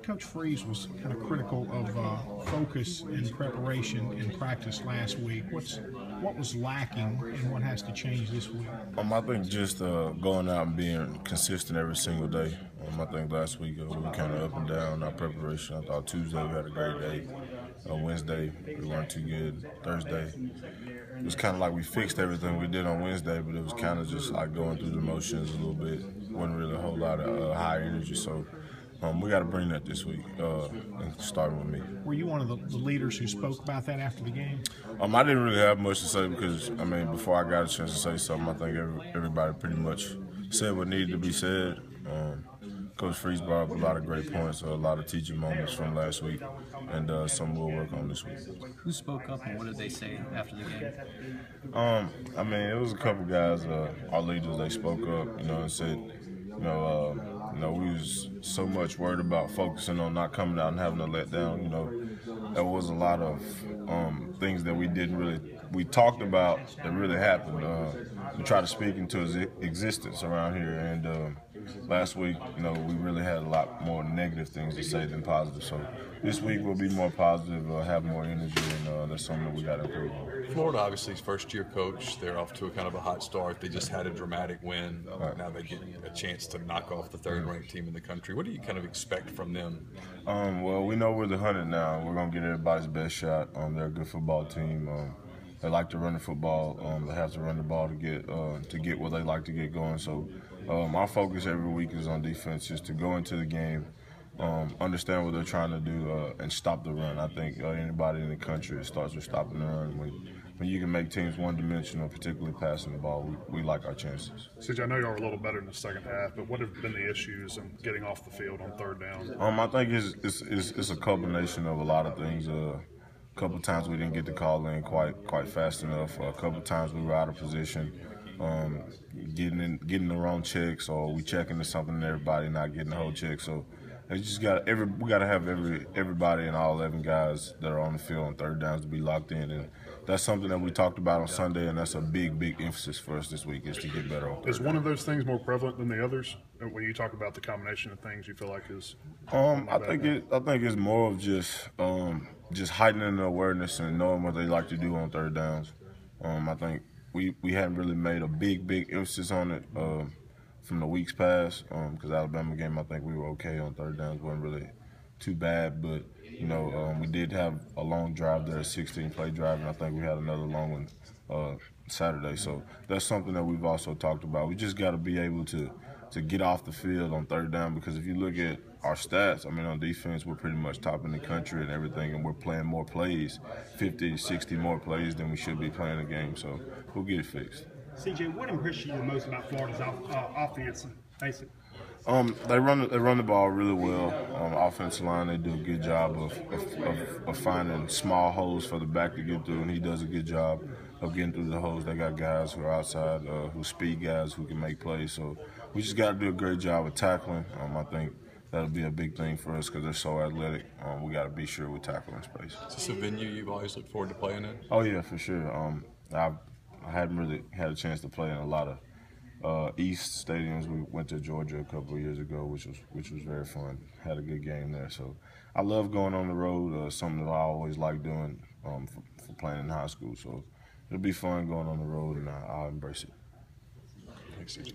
Coach Freeze was kind of critical of focus and preparation in practice last week. What was lacking and what has to change this week? I think just going out and being consistent every single day. I think last week we were kind of up and down our preparation. I thought Tuesday we had a great day. Wednesday we weren't too good. Thursday it was kind of like we fixed everything we did on Wednesday, but it was kind of just like going through the motions a little bit. Wasn't really a whole lot of high energy, so we got to bring that this week, starting with me. Were you one of the leaders who spoke about that after the game? I didn't really have much to say because, before I got a chance to say something, I think everybody pretty much said what needed to be said. Coach Freeze brought up a lot of great points, a lot of teaching moments from last week, and some we'll work on this week. Who spoke up and what did they say after the game? It was a couple guys, our leaders, they spoke up, and said, we was so much worried about focusing on not coming out and having a letdown. There was a lot of things that we talked about that really happened. We tried to speak into its existence around here, and last week, we really had a lot more negative things to say than positive. So this week we'll be more positive, have more energy, and that's something that we got to improve on. Florida, obviously, is first-year coach. They're off to a kind of a hot start. They just had a dramatic win. Now they get a chance to knock off the third-ranked team in the country. What do you kind of expect from them? Well, we know we're the 100 now. We're going to get everybody's best shot. They're a good football team. They like to run the football. They have to run the ball to get what they like to get going. So our focus every week is on defense, just to go into the game, understand what they're trying to do, and stop the run. I think anybody in the country starts with stopping the run. When you can make teams one-dimensional, particularly passing the ball, we like our chances. CJ, I know y'all were a little better in the second half, but what have been the issues in getting off the field on third down? I think it's a combination of a lot of things. A couple times we didn't get the call in quite fast enough. A couple times we were out of position, getting the wrong checks, or we checking to something and everybody not getting the whole check. So we got to have everybody and all 11 guys that are on the field on third downs to be locked in, and that's something that we talked about on Sunday, and that's a big emphasis for us this week, is to get better on third. Is one of those things more prevalent than the others? When you talk about the combination of things, you feel like is? I think it's more of just heightening the awareness and knowing what they like to do on third downs. I think we hadn't really made a big emphasis on it from the weeks past, because Alabama game, I think we were okay on third downs, wasn't really too bad, but we did have a long drive there, a 16-play drive, and I think we had another long one Saturday. So that's something that we've also talked about. We just got to be able to get off the field on third down, because if you look at our stats, on defense, we're pretty much top in the country and everything, and we're playing more plays, 50, 60 more plays than we should be playing a game. So we'll get it fixed. CJ, what impressed you the most about Florida's offense, basically? They run the ball really well. Offensive line, they do a good job of finding small holes for the back to get through, and he does a good job of getting through the holes. They got guys who are outside, who speed guys who can make plays. So we just got to do a great job of tackling. I think that'll be a big thing for us because they're so athletic. We got to be sure we tackle in space. Is this a venue you've always looked forward to playing in? Oh yeah, for sure. I hadn't really had a chance to play in a lot of East stadiums. We went to Georgia a couple of years ago, which was very fun. Had a good game there. So I love going on the road. Something that I always like doing for playing in high school. So it'll be fun going on the road, and I'll embrace it. Thanks, CJ.